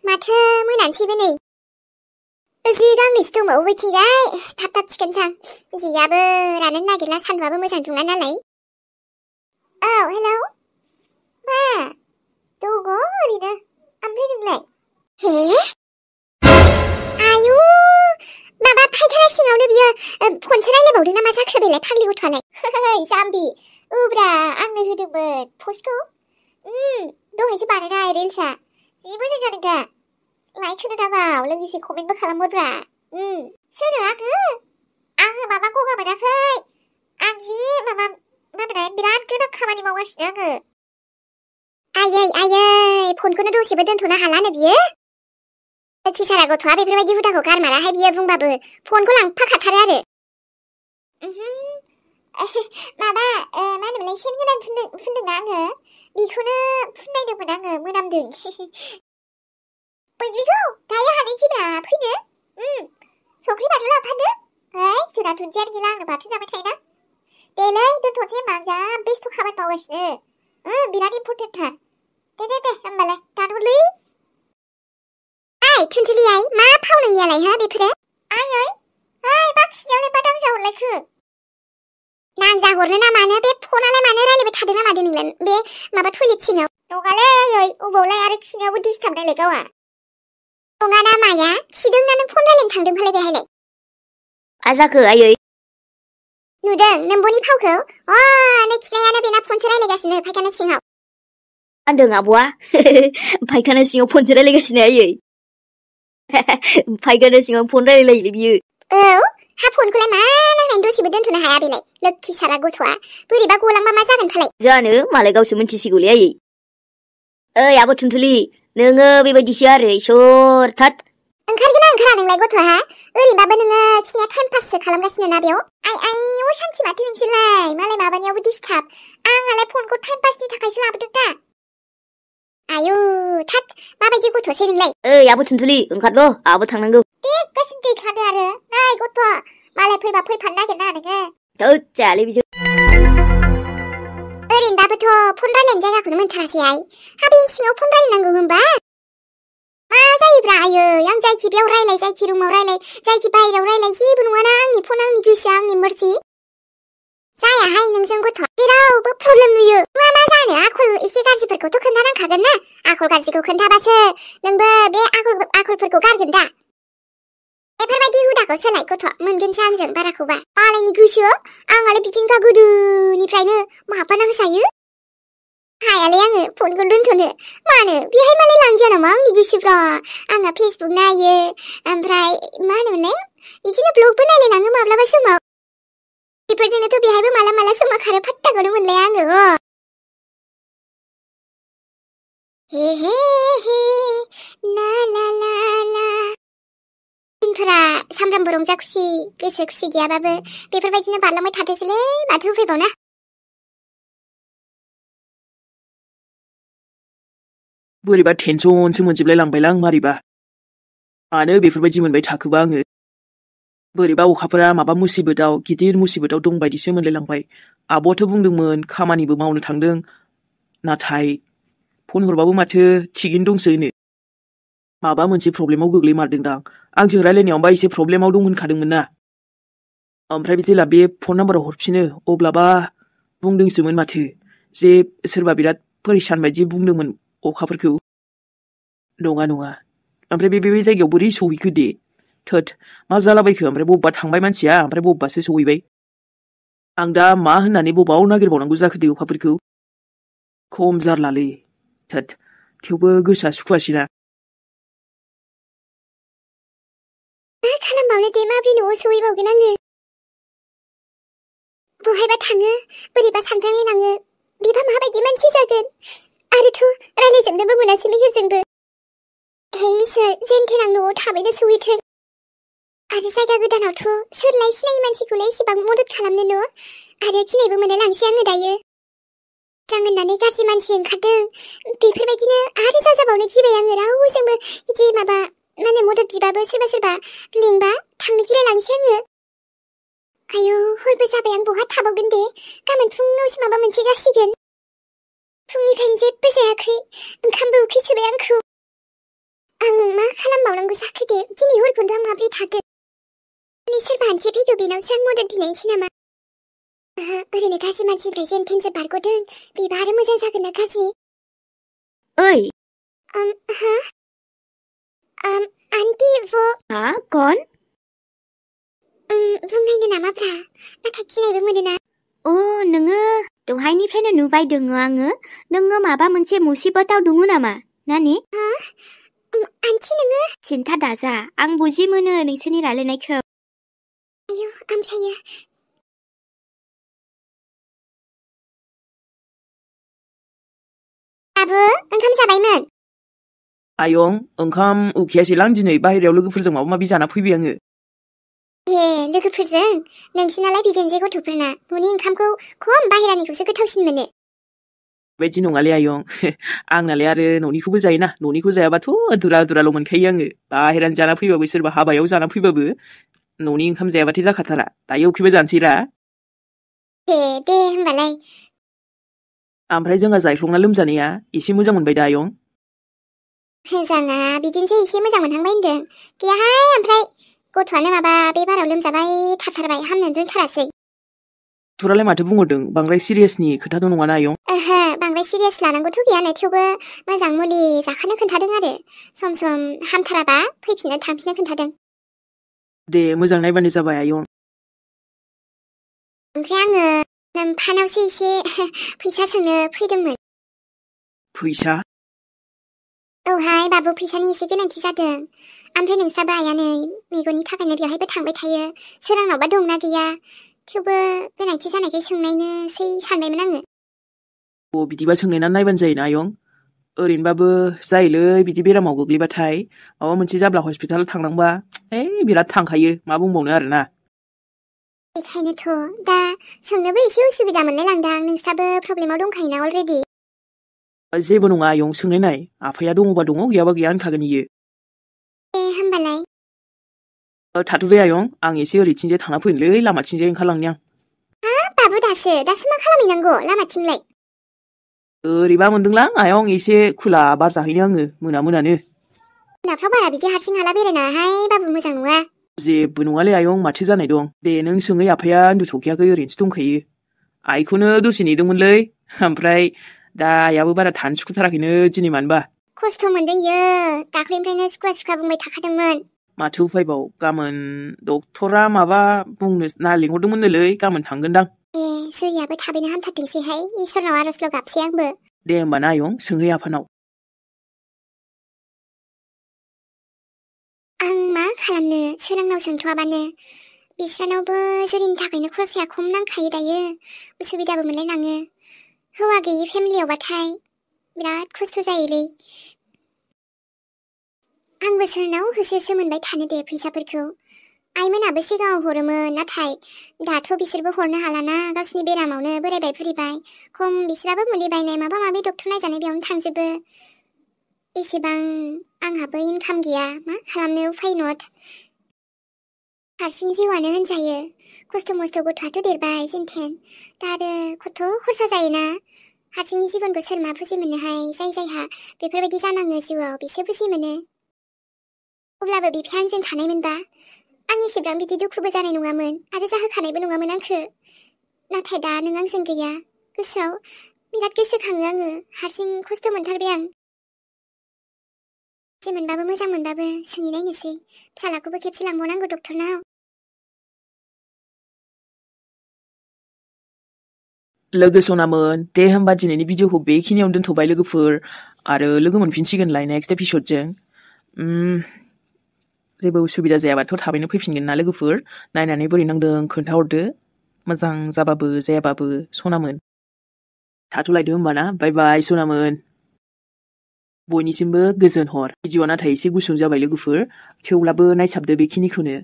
마트 모난치베네. 지금 리스트 뭐 오버친자이 답답치근장 지야브라는 나길라 산와브 무산둥한 날라이. 헬로? 마, 누구 우리는 안 되는래. 에? 아유, 마마 파이타나 싱어우르 비어 폰츠랄레 모르나 마사 크벨레 파글리고 털래. 잠비, 우브라 앙느 흐득은 포스코? 너 해시 바나나 에릴샤. 지부지 저는가. 라이크는 다봐. 올라기시 고민도 칼라모드라. 스르 아그 마마 고가 마나크. 앙지 마마나 미란 끄덕 가만히 먹었으나 그. 아예 폰코는 도시부든 도나 할라는 비에? 기사라고 도합에 그러기 후다고 가르마라 해비에 붕바브 폰코랑 파카타르하르. 마마 마는 원래 신근한 푼등 앙어. 니코는 푼나이르고 앙어 무남등. 이거 다야 하는 지나 푸드? 소크리 바르라 파드? 스라 둔지하는 길랑 바트 잡을 차이나? 내래 너 도저히 망자 베스트 카발 파워스. 미라니 포테타. 네네네 엄말래 다놀리? 아이 튼틀리 아이 마 파우는 야라이 하 비프레? 아이 막 신영래 바당자 올래 그. 낭자 고르나 마네 베 포나래 마네랄리 베 타드나 마드는래 베 마바 톨리 칭어. 노갈래 여이 우볼래 아르 칭어 부 디스탐래 레가와. 동아나 마야 시등나는 폰달린 당등 팔레베 할래. 아사그 아요이. 누등 넘보니 파우크. 내 기내야나 베나 폰츠랄레 가시네 발가나 싱어. 안등 아보아. 발가나 싱어 폰츠랄레 가시네 아요이. 발가나 싱어 폰달레 이리비유. 하 폰쿨레 마낭 행도시부든 두나 하야빌레. 럭키 사라고 토아. 부리바 고랑 마마 작은 팔레. 자느 말레가우 수문 지시고리 아요이. 야보 튼툴리. 너가 비바디시아르 쇼르탓. 응카르기나 랭레고 토하. 으리 마바능아 치냐 타임파스 칼람가시네 나비오. 아이 오샨치 마티닝 실라이. 말레 마바니 오브 디스탑. 알레 폰고 타임파스니 타카이슬라 아부득다. 아유 탓 마바지고 도세능레. 야보 튼툴리 응카르로 아부 탕랑고. 까신띠 카드하르. 나이 고토 말레 풀바 풀 반나겠나 하는가. 더짜 레비쇼. 어린 나부터 폰발렌 제가 그러면 타라시아이. 하빈 싱어 폰발렌 거 흠바. 마자이브라유 양자이 기비 오라일레 자이 기룸 오라일레 자이 기바이라 오라일레 지분 원앙니 폰앙니 규시앙니 머지. 사야 하이 능성고토. 지라우 뭐 프로블em 누유. 마마사네 아콜 이시가지 풀고 또 큰다랑 가겠나? 아콜 가지고 큰다바스. 능버 내 아콜 풀고 가겠다. 에파르바디 후다고 설라이고토 문근산정 바라코바. 알레니 규슈? 앙알레 비긴가 구두니프라이는 뭐 아빠낭사유? 하야레양은 폰군룬토는 마는 비하이말레 랑지아나 망니 규슈브로. 앙아 페이스북 나유 암프라이 마누랭? 이지는 블로그 나레 랑은 마블라바 수모. 이펄즈는 또 비하이브 말라말라 수모 가르 팠다고는 레양은. 헤헤헤 나라라라. 인프라 삼람보롱자 쿠시 끄스 쿠시기야 바브 비프르바이지는 발람을 타드슬레 마투페보나. बोरैबा टेनसनसो मोनजोबलाय लांबायलां मारैबा मानो बेफोरबायदि मोनबाय थाखोबा आङो बोरैबा अखाफोरा माबा मुसिबतआव गिदिर मुसिबतआव दं बायदिसो मोनलाय लांबाय आब'आथ' बुंदोंमोन खामानिबो मावनो थांदों नाथाय फन हरबाबो माथो थिगैनो दंसोनो माबा मोनसे प्रब्लेमाव गोग्लैमारदोंदां आंजों रायलायनायावबा एसे प्रब्लेमाव दं होनखादोंमोन ना ओमफ्राय जेला बे फन नाम्बाराव हरफिनो अब्लाबा बुंदोंसोमोन माथो जे सोरबा बिराद परेशान बायदि बुंदोंमोन अखाफोरखौ नङा ओमफ्राय बे जायगायाव बोरै सहैखो दे थोद मा जालाबायखो ओमफ्राय बबेबा थांबाय मानसिया ओमफ्राय बबेबासो सहैबाय आं दा मा होननानै बबाव नागिरबावनांगौ जाखो दे अखाफोरखौ खम जारलालै थोद थेवबो गोसोआ सुखुआसैना मा खालामबावनो दे माब्रै न'आव सहैबावगोन आङो बहायबा थाङो बोरैबा सानफ्रांलायलाङो बिबा माबायदि मानसि जागोन आरोथ' रायलायजोबनोबो मोनासै मेहेरजोंबो हे इसोर जेनथेन आं न'आव थाबैनो सहैथों आरो जायगा गोदानावथ' सोरलाय सिनायै मानसिखौलाय एसेबां मदद खालामनो न' आरो गिनायबो मोनो लांसै आङो दायो मोजां होननानै गाज्रि मानसि ओंखारदों बेफोरबायदिनो आरो जाजाबावनो गिबाय आङो रावजोंबो इदि माबा माने मदद बिबाबो सोरबा लिंबा थांनो गिलायलांसै आङो आयौ हरबो जाबाय आं बहा थाबावगोन दे गाबोन फुङावसो माबा मोनसे जासिगोन फुंनिफ्रायनो जेबो जायाखै ओंखामबो उखैसोबाय आंखौ आं मा खालामबावनांगौ जाखो दे दिनै हरखौनो आं माब्रै थागोन सोरबा आन्थि फैगौ बेनावसो आं मदद बिनायनोसै नामा ओरैनो गाज्रि मानसिनिफ्राय जेन थेनसो बारग'दों बेबा आरो मोजां जागोन ना गाज्रि ओइ हा आन्टी वो हा कौन बुंनायनो नामाब्रा नाथाय गिनायबो मोनोना अ नोङो दहायनिफ्रायनो नुबाय दोङो आङो नोङो माबा मोनसे मुसिबताव दङ नामा नानि आन्टी नोङो सिन्था दाजा आं बुजि मोनो नोंसोरनि रायलायनायखौ आयौ ओमफ्रायो आबो ओंखाम जाबायमोन आयं ओंखाम उखैयासैलां दिनै बाहेरायाव लोगोफोरजों माबा माबि जाना फैबाय आङो ए लोगोफोरजों नोंसिनालाय बिदिनोसै गथ'फोरना न'नि ओंखामखौ खम बाहेरानिखौसो गोथावसिन मोनो बेबायदि नङालै आयं आंनालाय आरो न'निखौबो जायोना न'निखौ जायाबाथ' दुरा दुराल' मोनखायो आङो बाहेरानि जाना फैबाबो सोरबा हाबायाव जाना फैबाबो न'नि ओंखाम जायाबाथाय जाखाथारा दायो उखैबा जानोसैरा दे होमबालाय ओमफ्राय जोंहा जायख्लंना लोमजानाया एसे मोजां मोनबाय दा आयं मोजाङा बिदिनोसै एसे मोजां मोनहांबाय होनदों गैयाहाय ओमफ्राय गथ'आनो माबा बे बाराव लोमजाबाय थाथारबाय हामनोनो रोंथारासै डक्टरालाय माथो बुंहरदों बांद्राय सिरियासनि खोथाथ' नङाना आयं ओहो बांद्राय सिरियास लानांगौथ' गैयानो थेवबो मोजां मुलि जाखानो खोन्थादों आरो सम सम हामथाराबा फैफिननो थांफिननो खोन्थादों दे मोजां नायबानो जाबाय आयं ओमफ्राय आङो नोंफानावसो एसे फैसा सोंनो फैदोंमोन फैसा औहाय बाबु फैसानि एसे गोनांथि जादों ओमफ्राय नोंस्राबो आइया नै मेगननि थाखायनो बेवहायबो थांबाय थायो सोरांनावबा दंना गैया थेवबो गोनांथि जानायखाय सोंनायनोसै सानबायमोन आङो अ बिदिबा सोंनायना नायबानो जायोना आयं ओरैनोबाबो जायोलै बिदि बेरामाव गोग्लैबाथाय माबा मोनसे जाब्ला हस्पिटाल थांनांबा बिराद थांखायो मा बुंबावनो आरोना बेखायनोथ' दा सोंनोबो एसे उसुबिदा मोनलाय लांदां नोंस्राबो प्रब्लेमाव दंखायोना अलरेडि जेबो नङा आयं सोंनाय नाय आफाया दङबा दङ गैयाबा गैया होनखागोन इयो दे होमबालाय थाथ'दे आयं आं एसे ओरैथिंजाय थांना फैनोलै लामाथिंजाय ओंखारलांनि आं बाबु दासो मा खालामहैनांगौ लामाथिंलाय ओरैबा मोनदोंलां आयं एसे खुला बार जाहैनो आङो मोनानो मोनाफ्राव बारा बिदि हारसिं हाला बेरायनाहाय बाबु मोजां नङा जेबो नङालै आयं माथो जानाय दं दे नों सोङै आफाया उन्दुथ'खायाखै ओरैनोसो दंखायो आइखौनो दसे नेदोंमोनलै ओमफ्राय दा आइयाबो बारा थानो सुखुथाराखैनो दिनै मानोबा खस्थ' मोनदों इयो दाख्लैनिफ्रायनो सुखुवा बुंबाय थाखादोंमोन माथो उफायबाव गाबोन डक्टरा माबा बुंनो ना लिंहरदोंमोननोलै गाबोन थांगोनदां सुरियाबो थाबैनो हामथारथोंसैहाय इसोरनाव आर'जल' गाबसै आंबो दे होमबाना आयं सोंहै आफानाव आं मा खालामनो सोरांनाव सोंथ'वाबानो बिस्रानावबो जुरिनि थाखायनो खरसाया खम नांखायो दायो उसुबिदाबो मोनलायलाङो हौवा गैयि फेमिलियावबाथाय बिराद खस्थ' जायोलै आंबो सोरनाव होसोसो मोनबाय थानो दे फैसाफोरखौ आइमोनाबो सिगाङाव हरोमोन नाथाय दाथ' बिसोरबो हरनो हालाना गावसिनि बेरामावनो बोरायबाय बुरिबाय खम बिसोराबो मुलि बायनाय माबा माबि डक्टर नायजानाय बेयावनो थांजोबो एसेबां आंहाबो इनकाम गैया मा खालामनो उफाय नट हारसिं जिउआनो होनजायो खस्थ' मस्थ' गथ'आथ' देरबाय जेनथेन दा आरो खथ' खरसा जायोना हारसिंनि जिबनखौ सोर मा बुजि मोनोहाय जायहा बेफोरबायदि जानाङो जिउआव बिसो बुजि मोनो अब्लाबो बिफाया आंजों थानायमोनबा आं एसेबां बिदि दुखुबो जानाय नङामोन आरो जाहोखानायबो नङामोन आंखो नाथाय दा नों आंजों गैया गोसोआव बिराद गोसोखाङो आङो हारसिं खस्थ' मोनथारबाय आं जे मोनबाबो मोजां मोनबाबो सोंहैनायनोसै फिसालाखौबो खेबसे लांबावनांगौ डक्टरनाव लोगो सनामोन दे होमबा दिनैनि भिडिअखौ बेखिनियावनो दोनथ'बाय लोगोफोर आरो लोगो मोनफिनसिगोनलाय नेक्स्ट एपिसडजों जेबो उसुबिदा जायाबाथ' थाबैनो फैफिनगोन ना लोगोफोर नायनानै बोरै नांदों खोन्थाहरदो मोजां जाबाबो जायाबाबो सनामोन थाथ'लायदो होमबाना बाय बाय सनामोन बयनिसिमबो गोजोन हर भिडिअआ नाथाय एसे गुसुं जाबाय लोगोफोर थेवब्लाबो नायसाबदो बेखिनिखौनो